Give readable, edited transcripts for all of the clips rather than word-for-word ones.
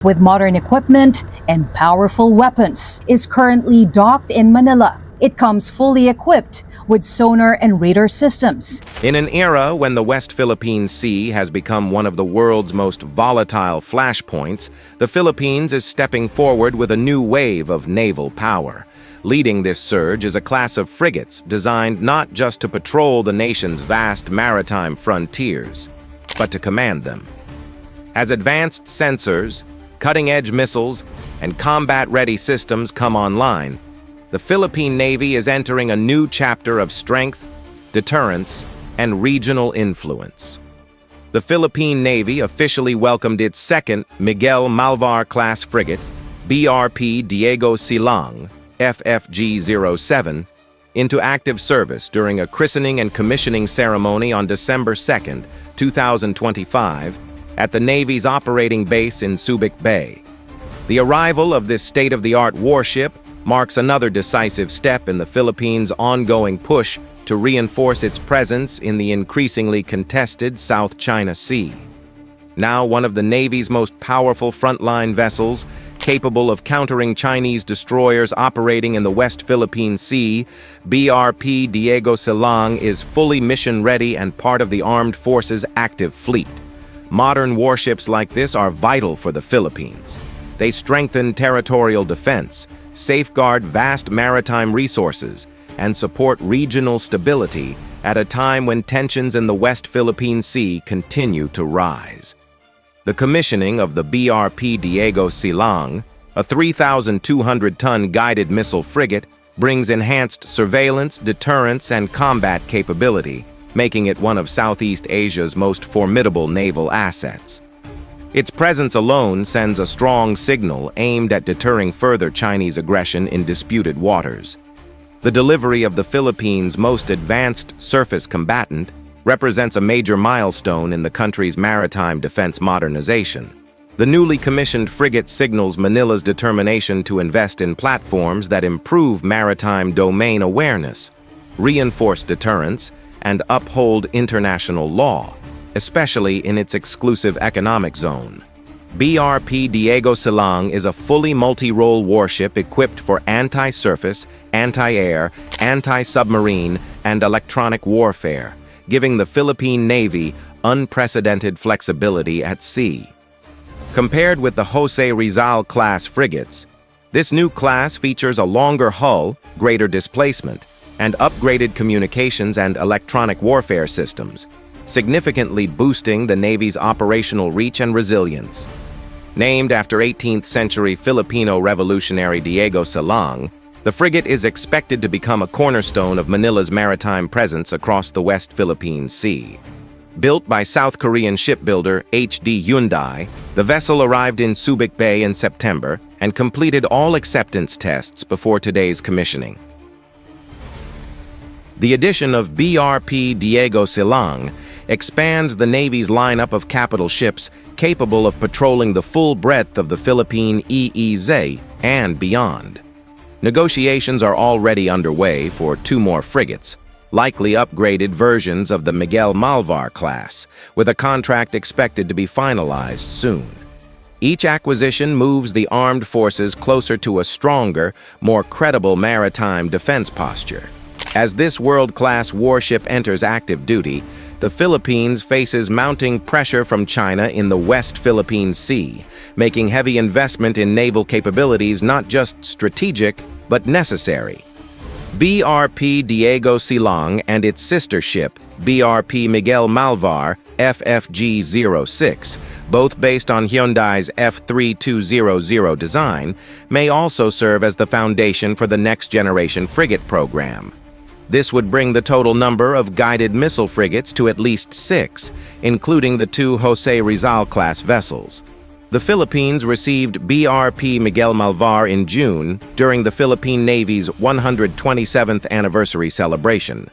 with modern equipment and powerful weapons, is currently docked in Manila. It comes fully equipped with sonar and radar systems. In an era when the West Philippine Sea has become one of the world's most volatile flashpoints, the Philippines is stepping forward with a new wave of naval power. Leading this surge is a class of frigates designed not just to patrol the nation's vast maritime frontiers, but to command them. As advanced sensors, cutting-edge missiles, and combat-ready systems come online, the Philippine Navy is entering a new chapter of strength, deterrence, and regional influence. The Philippine Navy officially welcomed its second Miguel Malvar-class frigate, BRP Diego Silang, FFG-07, into active service during a christening and commissioning ceremony on December 2, 2025, at the Navy's operating base in Subic Bay. The arrival of this state-of-the-art warship marks another decisive step in the Philippines' ongoing push to reinforce its presence in the increasingly contested South China Sea. Now one of the Navy's most powerful frontline vessels, capable of countering Chinese destroyers operating in the West Philippine Sea, BRP Diego Silang is fully mission-ready and part of the armed forces' active fleet. Modern warships like this are vital for the Philippines. They strengthen territorial defense, safeguard vast maritime resources, and support regional stability at a time when tensions in the West Philippine Sea continue to rise. The commissioning of the BRP Diego Silang, a 3,200-ton guided missile frigate, brings enhanced surveillance, deterrence, and combat capability, making it one of Southeast Asia's most formidable naval assets. Its presence alone sends a strong signal aimed at deterring further Chinese aggression in disputed waters. The delivery of the Philippines' most advanced surface combatant represents a major milestone in the country's maritime defense modernization. The newly commissioned frigate signals Manila's determination to invest in platforms that improve maritime domain awareness, reinforce deterrence, and uphold international law, especially in its exclusive economic zone. BRP Diego Silang is a fully multi-role warship equipped for anti-surface, anti-air, anti-submarine, and electronic warfare, giving the Philippine Navy unprecedented flexibility at sea. Compared with the Jose Rizal-class frigates, this new class features a longer hull, greater displacement, and upgraded communications and electronic warfare systems, significantly boosting the Navy's operational reach and resilience. Named after 18th-century Filipino revolutionary Diego Silang, the frigate is expected to become a cornerstone of Manila's maritime presence across the West Philippine Sea. Built by South Korean shipbuilder HD Hyundai, the vessel arrived in Subic Bay in September and completed all acceptance tests before today's commissioning. The addition of BRP Diego Silang expands the Navy's lineup of capital ships capable of patrolling the full breadth of the Philippine EEZ and beyond. Negotiations are already underway for 2 more frigates, likely upgraded versions of the Miguel Malvar class, with a contract expected to be finalized soon. Each acquisition moves the armed forces closer to a stronger, more credible maritime defense posture. As this world-class warship enters active duty, the Philippines faces mounting pressure from China in the West Philippine Sea, making heavy investment in naval capabilities not just strategic, but necessary. BRP Diego Silang and its sister ship, BRP Miguel Malvar, FFG-06, both based on Hyundai's F3200 design, may also serve as the foundation for the next-generation frigate program. This would bring the total number of guided missile frigates to at least 6, including the 2 Jose Rizal-class vessels. The Philippines received BRP Miguel Malvar in June during the Philippine Navy's 127th anniversary celebration.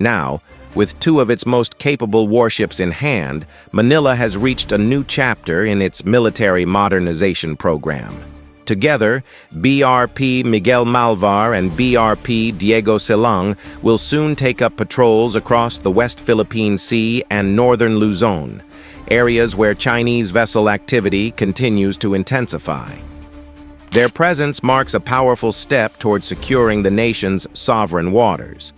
Now, with 2 of its most capable warships in hand, Manila has reached a new chapter in its military modernization program. Together, BRP Miguel Malvar and BRP Diego Silang will soon take up patrols across the West Philippine Sea and northern Luzon, areas where Chinese vessel activity continues to intensify. Their presence marks a powerful step toward securing the nation's sovereign waters.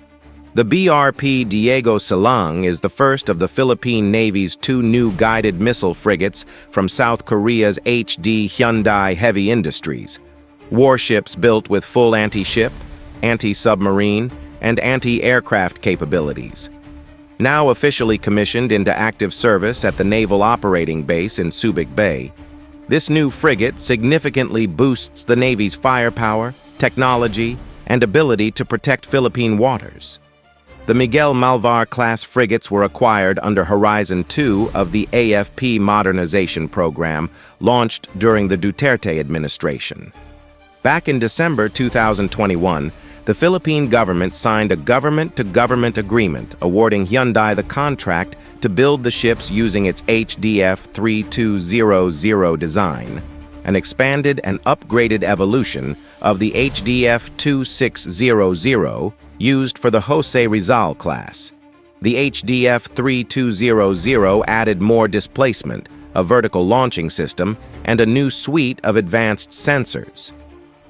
The BRP Diego Silang is the first of the Philippine Navy's two new guided missile frigates from South Korea's Hyundai Heavy Industries. Warships built with full anti-ship, anti-submarine, and anti-aircraft capabilities. Now officially commissioned into active service at the Naval Operating Base in Subic Bay, this new frigate significantly boosts the Navy's firepower, technology, and ability to protect Philippine waters. The Miguel Malvar class frigates were acquired under Horizon 2 of the AFP modernization program launched during the Duterte administration. Back in December 2021, the Philippine government signed a government-to-government agreement awarding Hyundai the contract to build the ships using its HDF 3200 design, an expanded and upgraded evolution of the HDF 2600 used for the Jose Rizal class. The HDF 3200 added more displacement, a vertical launching system, and a new suite of advanced sensors.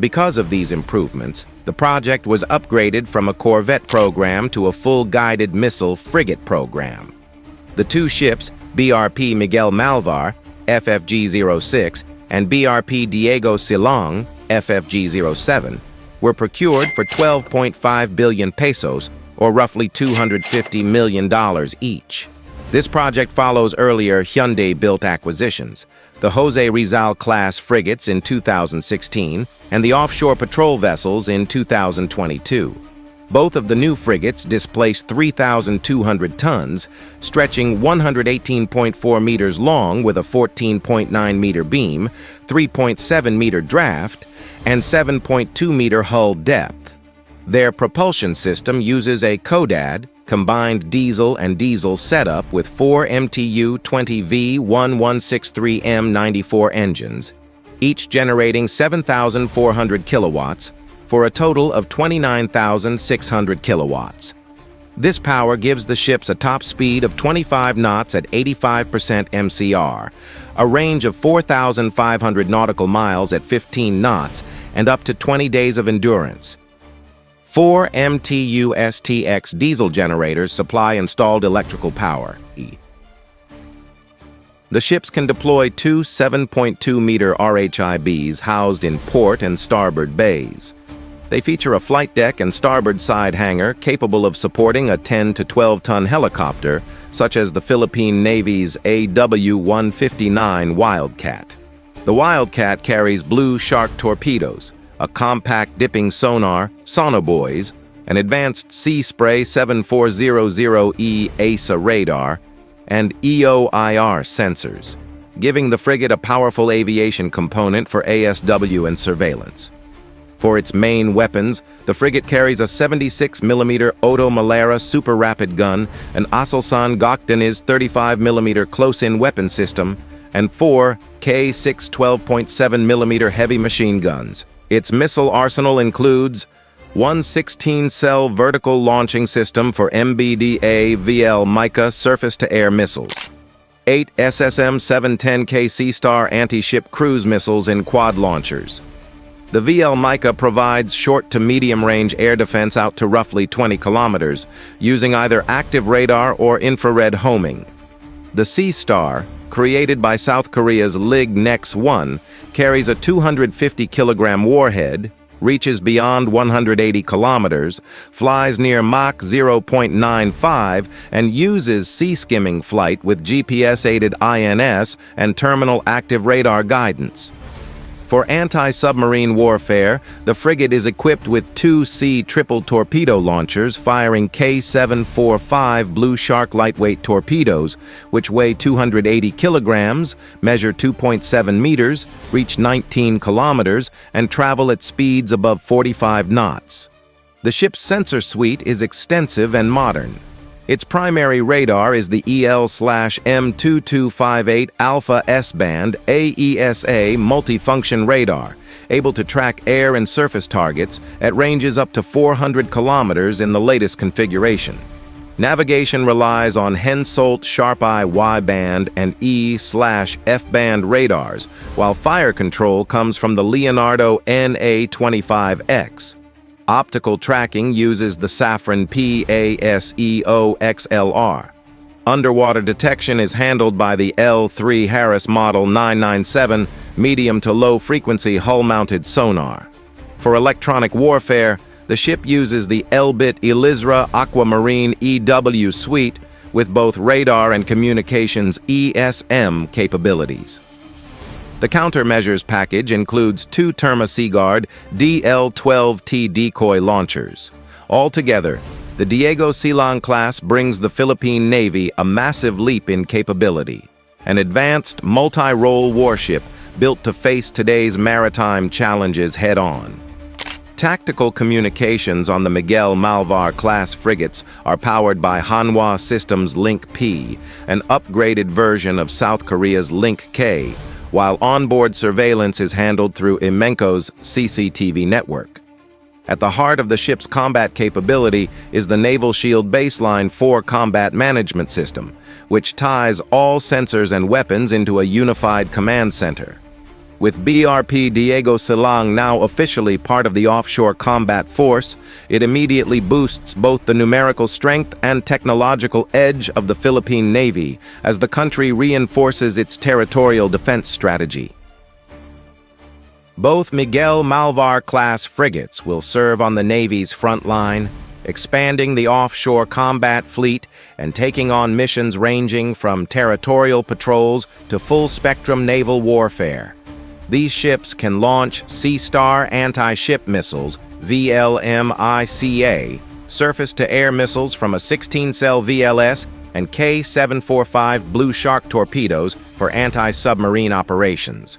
Because of these improvements, the project was upgraded from a corvette program to a full guided missile frigate program. The two ships, BRP Miguel Malvar, FFG-06, and BRP Diego Silang, FFG-07, were procured for 12.5 billion pesos, or roughly $250 million each. This project follows earlier Hyundai-built acquisitions, the Jose Rizal class frigates in 2016 and the offshore patrol vessels in 2022. Both of the new frigates displaced 3,200 tons, stretching 118.4 meters long with a 14.9-meter beam, 3.7-meter draft, and 7.2-meter hull depth. Their propulsion system uses a CODAD, combined diesel and diesel setup with 4 MTU 20V1163M94 engines, each generating 7,400 kilowatts, for a total of 29,600 kilowatts. This power gives the ships a top speed of 25 knots at 85% MCR, a range of 4,500 nautical miles at 15 knots, and up to 20 days of endurance. 4 MTU STX diesel generators supply installed electrical power. The ships can deploy two 7.2-meter RHIBs housed in port and starboard bays. They feature a flight deck and starboard side hangar capable of supporting a 10 to 12-ton helicopter, such as the Philippine Navy's AW-159 Wildcat. The Wildcat carries Blue Shark torpedoes, a compact dipping sonar, sonobuoys, an advanced Sea Spray 7400E ASA radar, and EOIR sensors, giving the frigate a powerful aviation component for ASW and surveillance. For its main weapons, the frigate carries a 76mm Oto Malera super rapid gun, an Aselsan Gokdeniz 35mm close-in weapon system, and 4 K6 12.7mm heavy machine guns. Its missile arsenal includes one 16-cell vertical launching system for MBDA VL Mica surface-to-air missiles, 8 SSM-710K Sea-Star anti-ship cruise missiles in quad launchers. The VL Mica provides short to medium-range air defense out to roughly 20 kilometers, using either active radar or infrared homing. The Sea-Star, created by South Korea's LIG NEX-1, carries a 250-kilogram warhead, reaches beyond 180 kilometers, flies near Mach 0.95, and uses sea-skimming flight with GPS-aided INS and terminal active radar guidance. For anti-submarine warfare, the frigate is equipped with 2 C triple torpedo launchers firing K745 Blue Shark lightweight torpedoes, which weigh 280 kilograms, measure 2.7 meters, reach 19 kilometers, and travel at speeds above 45 knots. The ship's sensor suite is extensive and modern. Its primary radar is the EL/M2258 Alpha S-band AESA multifunction radar, able to track air and surface targets at ranges up to 400 kilometers in the latest configuration. Navigation relies on Hensoldt Sharp-Eye Y-band and E/F-band radars, while fire control comes from the Leonardo NA-25X. Optical tracking uses the Safran PASEO XLR. Underwater detection is handled by the L3 Harris Model 997 medium to low frequency hull-mounted sonar. For electronic warfare, the ship uses the Elbit Elisra Aquamarine EW suite with both radar and communications ESM capabilities. The countermeasures package includes 2 Terma Seaguard DL-12T decoy launchers. Altogether, the Diego Silang class brings the Philippine Navy a massive leap in capability, an advanced multi-role warship built to face today's maritime challenges head-on. Tactical communications on the Miguel Malvar class frigates are powered by Hanwha Systems Link-P, an upgraded version of South Korea's Link-K, while onboard surveillance is handled through Imenco's CCTV network. At the heart of the ship's combat capability is the Naval Shield Baseline 4 combat management system, which ties all sensors and weapons into a unified command center. With BRP Diego Silang now officially part of the offshore combat force, it immediately boosts both the numerical strength and technological edge of the Philippine Navy as the country reinforces its territorial defense strategy. Both Miguel Malvar-class frigates will serve on the Navy's front line, expanding the offshore combat fleet and taking on missions ranging from territorial patrols to full-spectrum naval warfare. These ships can launch Sea Star anti-ship missiles, VLMICA, surface-to-air missiles from a 16-cell VLS, and K-745 Blue Shark torpedoes for anti-submarine operations.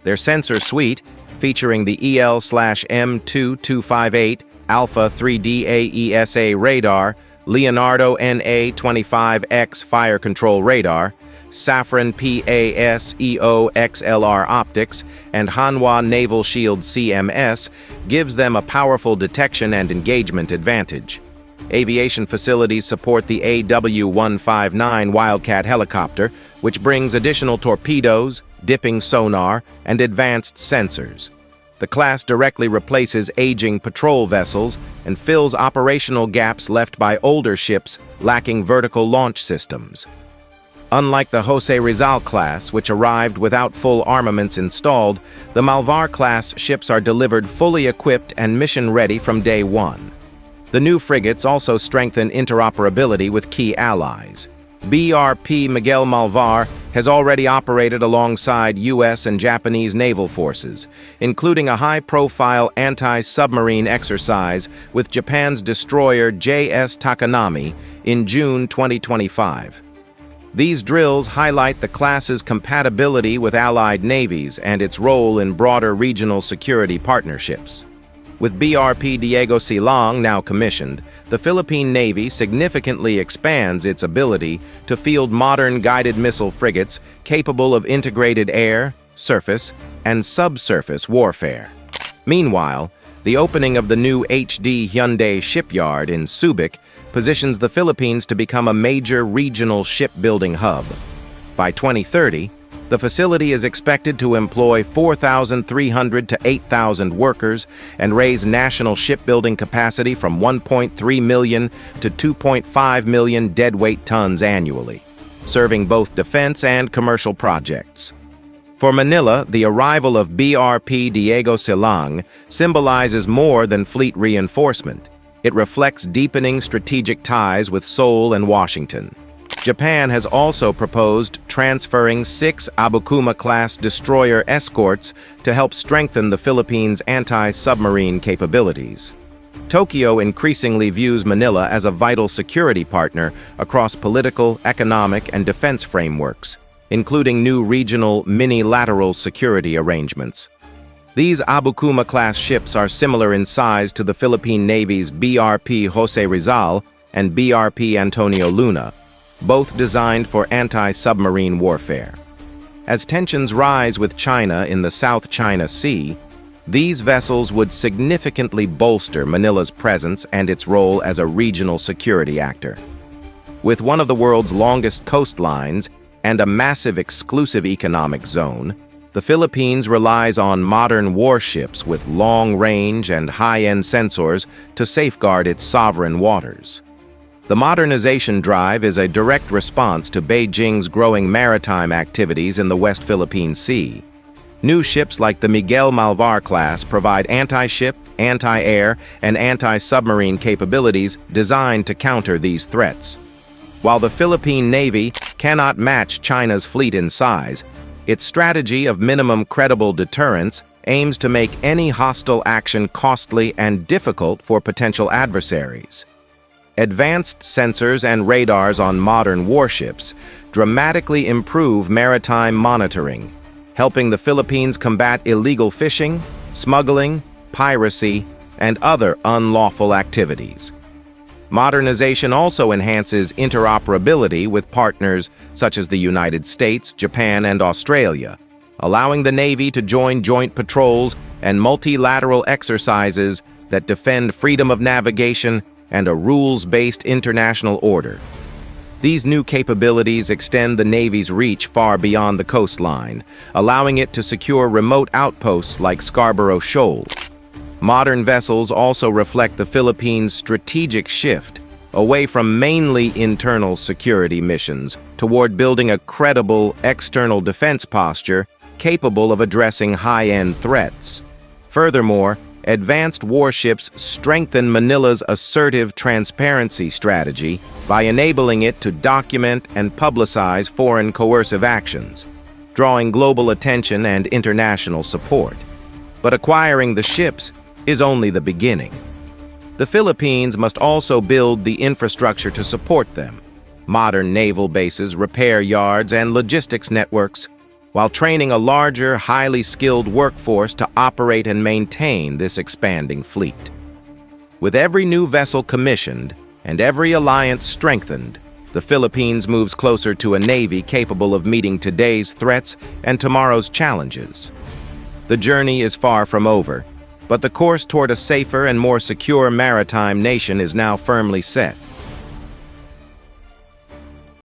Their sensor suite, featuring the EL/M2258 Alpha 3D AESA radar, Leonardo NA-25X fire control radar, Safran PASEO XLR optics, and Hanwha Naval Shield CMS, gives them a powerful detection and engagement advantage. Aviation facilities support the AW-159 Wildcat helicopter, which brings additional torpedoes, dipping sonar, and advanced sensors. The class directly replaces aging patrol vessels and fills operational gaps left by older ships lacking vertical launch systems. Unlike the Jose Rizal class, which arrived without full armaments installed, the Malvar-class ships are delivered fully equipped and mission-ready from day one. The new frigates also strengthen interoperability with key allies. BRP Miguel Malvar has already operated alongside U.S. and Japanese naval forces, including a high-profile anti-submarine exercise with Japan's destroyer J.S. Takanami in June 2025. These drills highlight the class's compatibility with allied navies and its role in broader regional security partnerships. With BRP Diego Silang now commissioned, the Philippine Navy significantly expands its ability to field modern guided missile frigates capable of integrated air, surface, and subsurface warfare. Meanwhile, the opening of the new HD Hyundai shipyard in Subic positions the Philippines to become a major regional shipbuilding hub. By 2030, the facility is expected to employ 4,300 to 8,000 workers and raise national shipbuilding capacity from 1.3 million to 2.5 million deadweight tons annually, serving both defense and commercial projects. For Manila, the arrival of BRP Diego Silang symbolizes more than fleet reinforcement. It reflects deepening strategic ties with Seoul and Washington. Japan has also proposed transferring 6 Abukuma-class destroyer escorts to help strengthen the Philippines' anti-submarine capabilities. Tokyo increasingly views Manila as a vital security partner across political, economic, and defense frameworks, including new regional minilateral security arrangements. These Abukuma-class ships are similar in size to the Philippine Navy's BRP Jose Rizal and BRP Antonio Luna, both designed for anti-submarine warfare. As tensions rise with China in the South China Sea, these vessels would significantly bolster Manila's presence and its role as a regional security actor. With one of the world's longest coastlines and a massive exclusive economic zone, the Philippines relies on modern warships with long-range and high-end sensors to safeguard its sovereign waters. The modernization drive is a direct response to Beijing's growing maritime activities in the West Philippine Sea. New ships like the Miguel Malvar class provide anti-ship, anti-air, and anti-submarine capabilities designed to counter these threats. While the Philippine Navy cannot match China's fleet in size, its strategy of minimum credible deterrence aims to make any hostile action costly and difficult for potential adversaries. Advanced sensors and radars on modern warships dramatically improve maritime monitoring, helping the Philippines combat illegal fishing, smuggling, piracy, and other unlawful activities. Modernization also enhances interoperability with partners such as the United States, Japan, and Australia, allowing the Navy to join joint patrols and multilateral exercises that defend freedom of navigation and a rules-based international order. These new capabilities extend the Navy's reach far beyond the coastline, allowing it to secure remote outposts like Scarborough Shoal. Modern vessels also reflect the Philippines' strategic shift away from mainly internal security missions toward building a credible external defense posture capable of addressing high-end threats. Furthermore, advanced warships strengthen Manila's assertive transparency strategy by enabling it to document and publicize foreign coercive actions, drawing global attention and international support. But acquiring the ships is only the beginning. The Philippines must also build the infrastructure to support them: modern naval bases, repair yards, and logistics networks, while training a larger, highly skilled workforce to operate and maintain this expanding fleet. With every new vessel commissioned and every alliance strengthened, the Philippines moves closer to a navy capable of meeting today's threats and tomorrow's challenges. The journey is far from over, but the course toward a safer and more secure maritime nation is now firmly set.